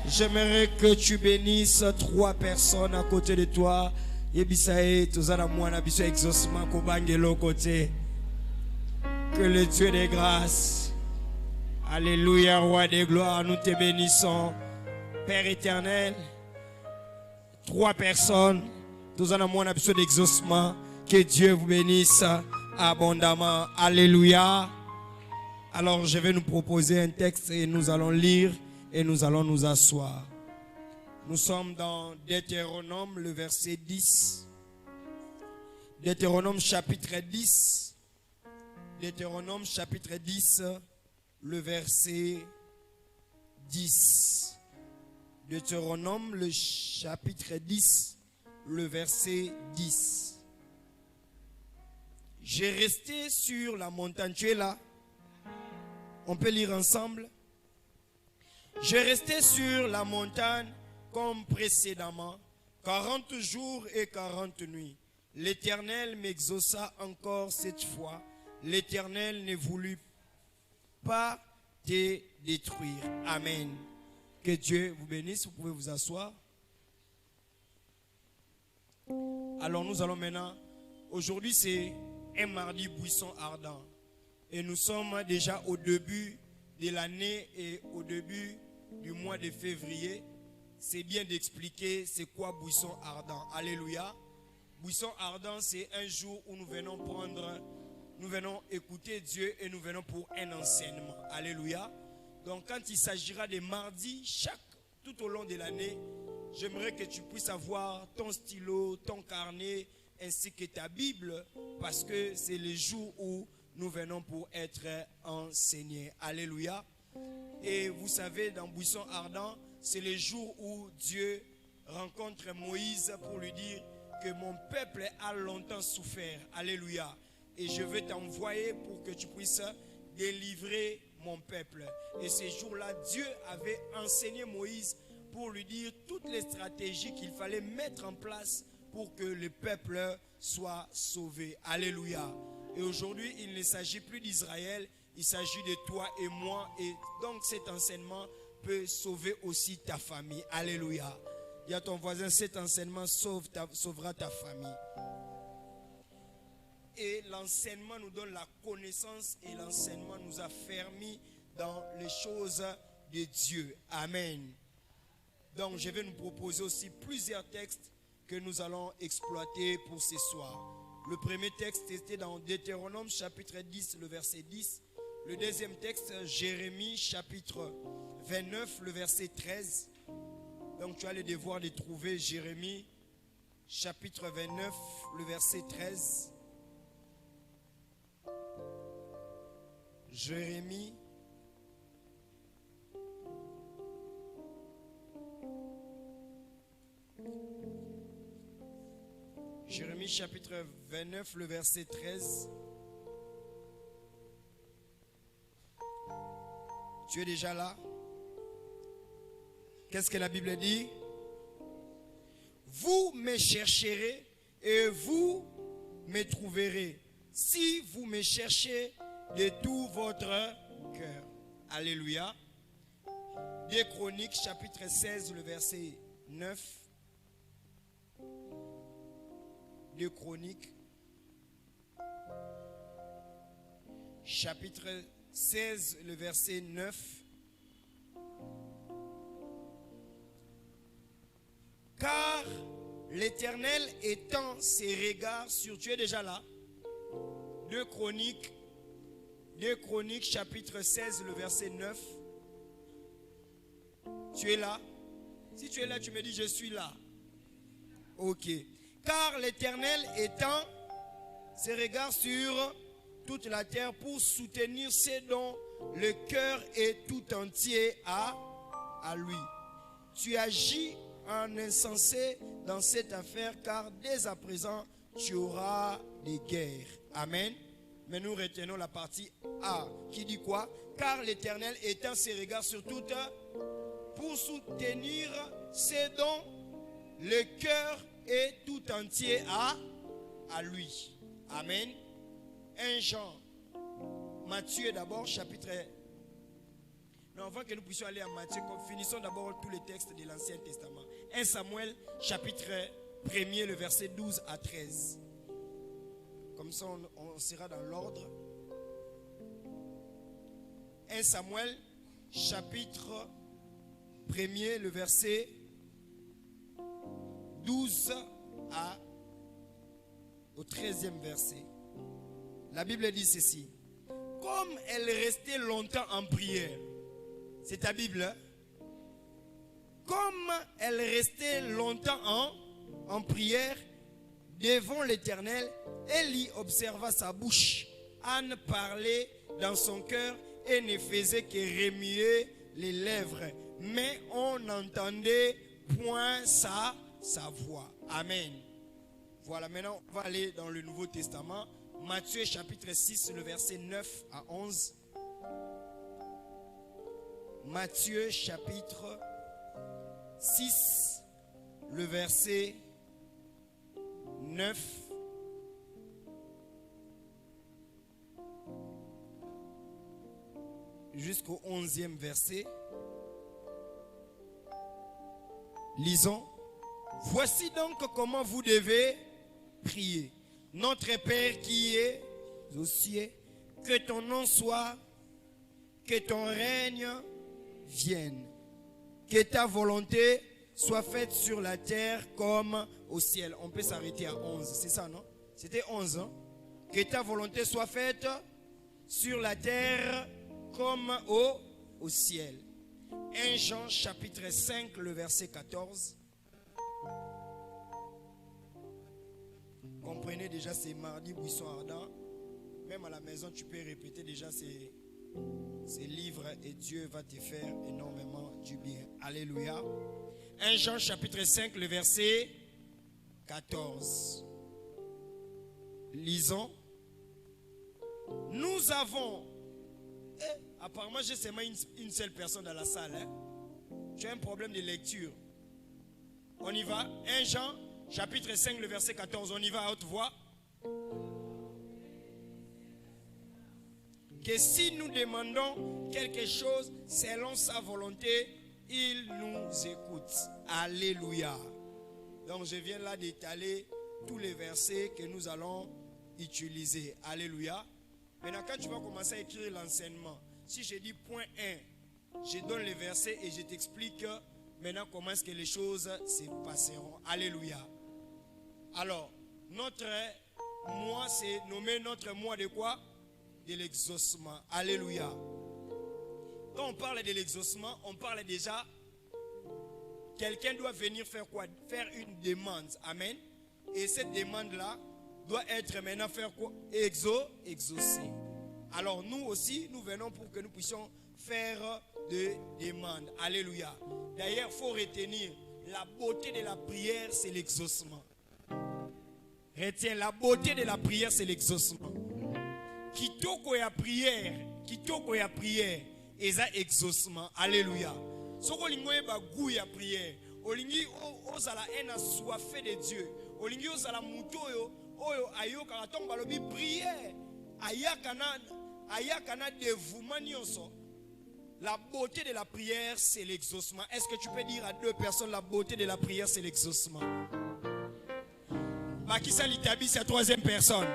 J'aimerais que tu bénisses 3 personnes à côté de toi. Yebisae, tozana mwana biso exaucement kobangelo côté. Que le Dieu des grâces, alléluia, roi des gloires, nous te bénissons. Père éternel, 3 personnes, tozana mwana biso d'exaucement. Que Dieu vous bénisse abondamment. Alléluia. Alors je vais nous proposer un texte et nous allons lire et nous allons nous asseoir. Nous sommes dans Deutéronome, le verset 10. Deutéronome chapitre 10. Deutéronome chapitre 10, le verset 10. Deutéronome, le chapitre 10, le verset 10. J'ai resté sur la montagne. Tu es là? On peut lire ensemble. J'ai resté sur la montagne comme précédemment, 40 jours et 40 nuits. L'Éternel m'exauça encore cette fois. L'Éternel ne voulut pas te détruire. Amen. Que Dieu vous bénisse. Vous pouvez vous asseoir. Alors nous allons maintenant, aujourd'hui c'est un mardi buisson ardent. Et nous sommes déjà au début de l'année et au début du mois de février. C'est bien d'expliquer c'est quoi buisson ardent. Alléluia. Buisson ardent, c'est un jour où nous venons écouter Dieu et nous venons pour un enseignement. Alléluia. Donc quand il s'agira des mardis, tout au long de l'année, j'aimerais que tu puisses avoir ton stylo, ton carnet, ainsi que ta Bible, parce que c'est le jour où nous venons pour être enseignés. Alléluia. Et vous savez, dans Buisson Ardent, c'est le jour où Dieu rencontre Moïse pour lui dire que mon peuple a longtemps souffert. Alléluia. Et je vais t'envoyer pour que tu puisses délivrer mon peuple. Et ce jour-là, Dieu avait enseigné Moïse pour lui dire toutes les stratégies qu'il fallait mettre en place pour que le peuple soit sauvé. Alléluia. Et aujourd'hui, il ne s'agit plus d'Israël, il s'agit de toi et moi. Et donc cet enseignement peut sauver aussi ta famille. Alléluia. Dis à ton voisin, cet enseignement sauvera ta famille. Et l'enseignement nous donne la connaissance et l'enseignement nous a fermis dans les choses de Dieu. Amen. Donc je vais nous proposer aussi plusieurs textes que nous allons exploiter pour ce soir. Le premier texte était dans Deutéronome chapitre 10, le verset 10. Le deuxième texte, Jérémie chapitre 29, le verset 13. Donc tu as le devoir de trouver Jérémie chapitre 29, le verset 13. Jérémie chapitre 29, le verset 13. Tu es déjà là? Qu'est-ce que la Bible dit? Vous me chercherez et vous me trouverez si vous me cherchez de tout votre cœur. Alléluia. 2 Chroniques chapitre 16, le verset 9. 2 Chroniques, chapitre 16, le verset 9. Car l'Éternel étend ses regards sur... Tu es déjà là? 2 Chroniques, chapitre 16, le verset 9. Tu es là? Si tu es là, tu me dis je suis là. Ok. Car l'Éternel étend ses regards sur toute la terre pour soutenir ceux dont le cœur est tout entier à lui. Tu agis en insensé dans cette affaire, car dès à présent, tu auras des guerres. Amen. Mais nous retenons la partie A qui dit quoi? Car l'Éternel étend ses regards sur toute pour soutenir ceux dont le cœur est tout entier à lui. Amen. 1 Jean, Matthieu d'abord, chapitre Mais avant que nous puissions aller à Matthieu, finissons d'abord tous les textes de l'Ancien Testament. 1 Samuel, chapitre 1er, le verset 12 à 13. Comme ça, on sera dans l'ordre. 1 Samuel, chapitre 1er, le verset 12 au 13e verset. La Bible dit ceci. Comme elle restait longtemps en prière. C'est ta Bible, hein? Comme elle restait longtemps en prière devant l'Éternel, Élie observa sa bouche. Anne parlait dans son cœur et ne faisait que remuer les lèvres. Mais on n'entendait point sa voix. Amen. Voilà, maintenant on va aller dans le Nouveau Testament. Matthieu chapitre 6, le verset 9 à 11. Matthieu chapitre 6, le verset 9 jusqu'au 11e verset. Lisons. Voici donc comment vous devez prier. Notre Père qui est aux cieux, que ton nom soit, que ton règne vienne, que ta volonté soit faite sur la terre comme au ciel. On peut s'arrêter à 11, c'est ça, non? C'était 11, hein? Que ta volonté soit faite sur la terre comme au ciel. 1 Jean chapitre 5, le verset 14. Comprenez déjà, c'est mardi, buisson ardent. Même à la maison, tu peux répéter déjà ces livres et Dieu va te faire énormément du bien. Alléluia. 1 Jean chapitre 5, le verset 14. Lisons. Nous avons... apparemment, j'ai seulement une seule personne dans la salle. Hein? Tu as un problème de lecture. On y va. 1 Jean chapitre 5, le verset 14. On y va à haute voix. Que si nous demandons quelque chose selon sa volonté, il nous écoute. Alléluia. Donc je viens là d'étaler tous les versets que nous allons utiliser. Alléluia. Maintenant quand tu vas commencer à écrire l'enseignement, si je dis point 1, je donne les versets et je t'explique maintenant comment est-ce que les choses se passeront. Alléluia. Alors, notre mois, c'est nommé notre mois de quoi? De l'exaucement. Alléluia. Quand on parle de l'exaucement, on parle déjà, quelqu'un doit venir faire quoi? Faire une demande. Amen. Et cette demande-là doit être maintenant faire quoi? Exaucer. Alors nous aussi, nous venons pour que nous puissions faire des demandes. Alléluia. D'ailleurs, il faut retenir, la beauté de la prière, c'est l'exaucement. Retiens, la beauté de la prière, c'est l'exaucement. Kitoko ya prière, eza exaucement. Alléluia. Soko lingoye ba goût ya prière. Olingi ozala en assoiffé de Dieu. Olingi ozala muto oyo ayoka katonga balobi prière. Ayakana dévouement nyonso. La beauté de la prière, c'est l'exaucement. Est-ce que tu peux dire à deux personnes, la beauté de la prière, c'est l'exaucement? Bakisa litabi, c'est la troisième personne.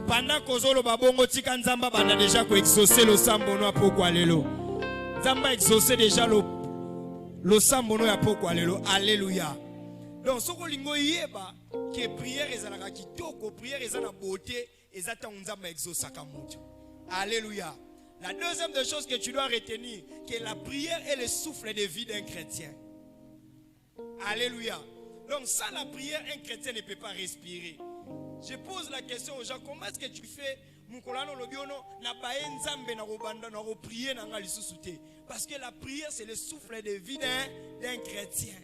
Pendant que babongo tika nzamba banda déjà ko exaucer le sambono ya pokwa lelo. Nzamba exaucer déjà le sambono ya pokwa lelo. Alléluia. Donc soko lingo yeba que prière ezalaka kitoko, prière ezana beauté, ezata nzamba exaucaka mutu. Alléluia. La deuxième des choses que tu dois retenir, que la prière est le souffle de vie d'un chrétien. Alléluia. Donc sans la prière, un chrétien ne peut pas respirer. Je pose la question aux gens, comment est-ce que tu fais parce que la prière, c'est le souffle de vie d'un chrétien.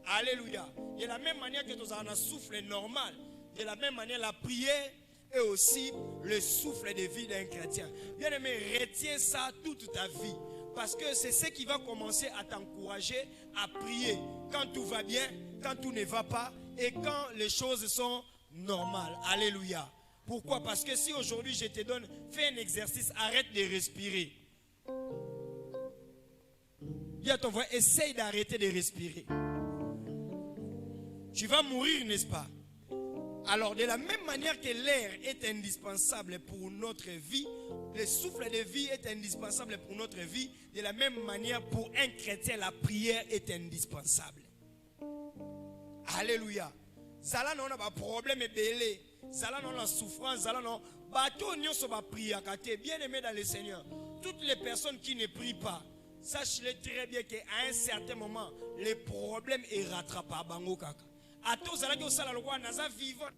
Alléluia. De la même manière que tu as un souffle normal, de la même manière, la prière est aussi le souffle de vie d'un chrétien. Bien aimé, retiens ça toute ta vie. Parce que c'est ce qui va commencer à t'encourager à prier quand tout va bien, quand tout ne va pas et quand les choses sont normales. Alléluia. Pourquoi? Parce que si aujourd'hui je te donne, fais un exercice, arrête de respirer. Dis à ton voisin, essaye d'arrêter de respirer. Tu vas mourir, n'est-ce pas? Alors, de la même manière que l'air est indispensable pour notre vie, le souffle de vie est indispensable pour notre vie, de la même manière, pour un chrétien, la prière est indispensable. Alléluia. Zala non a problème belé, zala non a souffrance, zala non bateau nyon so ba prier kate. Bien aimé dans le Seigneur, toutes les personnes qui ne prient pas, sachez-le très bien qu'à un certain moment, les problèmes est rattrapé à bango kaka. À tous zala qui sala le roi naza vivant,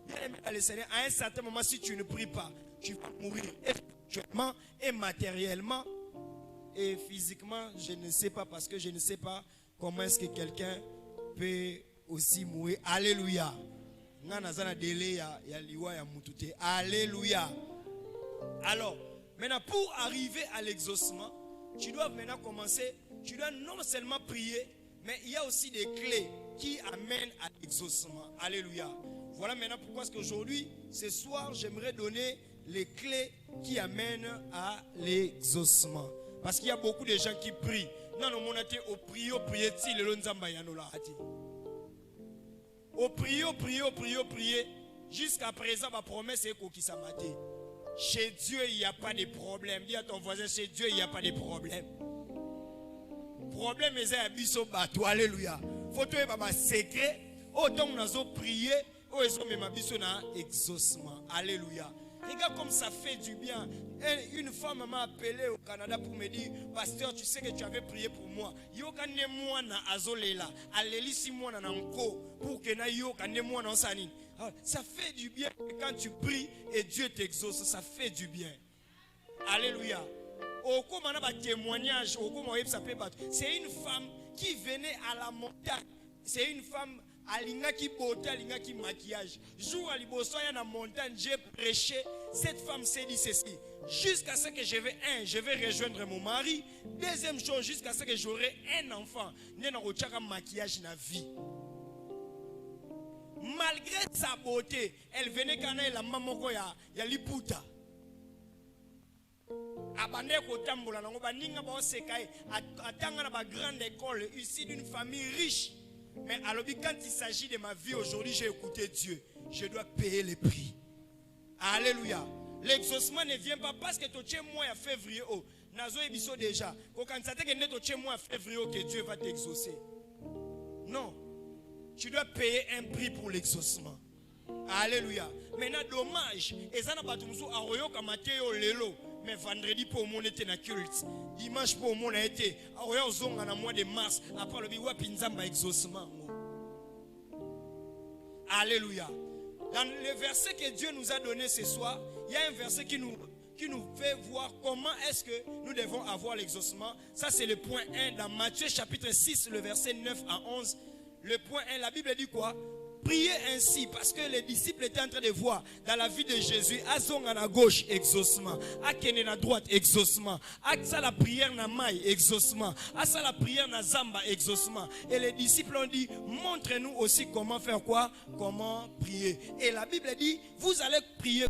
bien aimé dans le Seigneur, à un certain moment, si tu ne pries pas, tu vas mourir spirituellement et matériellement et physiquement. Je ne sais pas, parce que je ne sais pas comment est-ce que quelqu'un peut aussi mourir. Alléluia. Alléluia. Alors, maintenant, pour arriver à l'exaucement, tu dois maintenant commencer. Tu dois non seulement prier, mais il y a aussi des clés qui amènent à l'exaucement. Alléluia. Voilà maintenant pourquoi est-ce qu'aujourd'hui, ce soir, j'aimerais donner les clés qui amènent à l'exaucement. Parce qu'il y a beaucoup de gens qui prient. Non, non, mon athée, au prier, le lonzamba yanola hati. Au prier, jusqu'à présent, ma promesse est qu'il s'est maté. Chez Dieu, il n'y a pas de problème. Dis à ton voisin, chez Dieu, il n'y a pas de problème. Problème, c'est un biseau bateau. Alléluia. Faut que tu secret. Autant on a prié, autant on a biseau na exaucement. Alléluia. Regarde comme ça fait du bien. Une femme m'a appelé au Canada pour me dire, pasteur, tu sais que tu avais prié pour moi. Yo kane moi na azolela, aleli si moi na nko pour que na yo kane moi na sani. Ça fait du bien quand tu pries et Dieu t'exauce, ça fait du bien. Alléluia. Au comment on a témoignage, au comment ça peut battre. C'est une femme qui venait à la montagne. C'est une femme alinga qui beauté, alinga qui maquillage. Jour à Libosoya na montagne, j'ai prêché. Cette femme s'est dit ceci. Jusqu'à ce que je vais rejoindre mon mari. Deuxième chose, jusqu'à ce que j'aurai un enfant. N'est pas maquillage na vie. Malgré sa beauté, elle venait quand elle la maman ya liputa. Abandé ko tambola nango baninga ba sekai atanga na ba grande école ici d'une famille riche. Mais alors quand il s'agit de ma vie aujourd'hui, j'ai écouté Dieu. Je dois payer les prix. Alléluia. L'exaucement ne vient pas parce que tu es mois à février. Oh, nazo ebiso déjà. Quand ça te que tu es mois à février que Dieu va t'exaucer. Non. Tu dois payer un prix pour l'exaucement. Alléluia. Maintenant dommage. Ezana batumsu aroyo kamateyo lelo. Mais vendredi pour mon été na culte. Dimanche pour mon été. Aroyo zonga na mois de mars. Après le biwa pinzamba exaucement. Alléluia. Dans le verset que Dieu nous a donné ce soir, il y a un verset qui nous fait voir comment est-ce que nous devons avoir l'exaucement. Ça c'est le point 1 dans Matthieu chapitre 6, le verset 9 à 11. Le point 1, la Bible dit quoi? Priez ainsi, parce que les disciples étaient en train de voir dans la vie de Jésus, Azonga na gauche, exaucement, Akene na droite, exaucement, Aksa la prière na maille, exaucement, Asa la prière na zamba, exaucement. Et les disciples ont dit, montrez-nous aussi comment faire quoi? Comment prier. Et la Bible dit, vous allez prier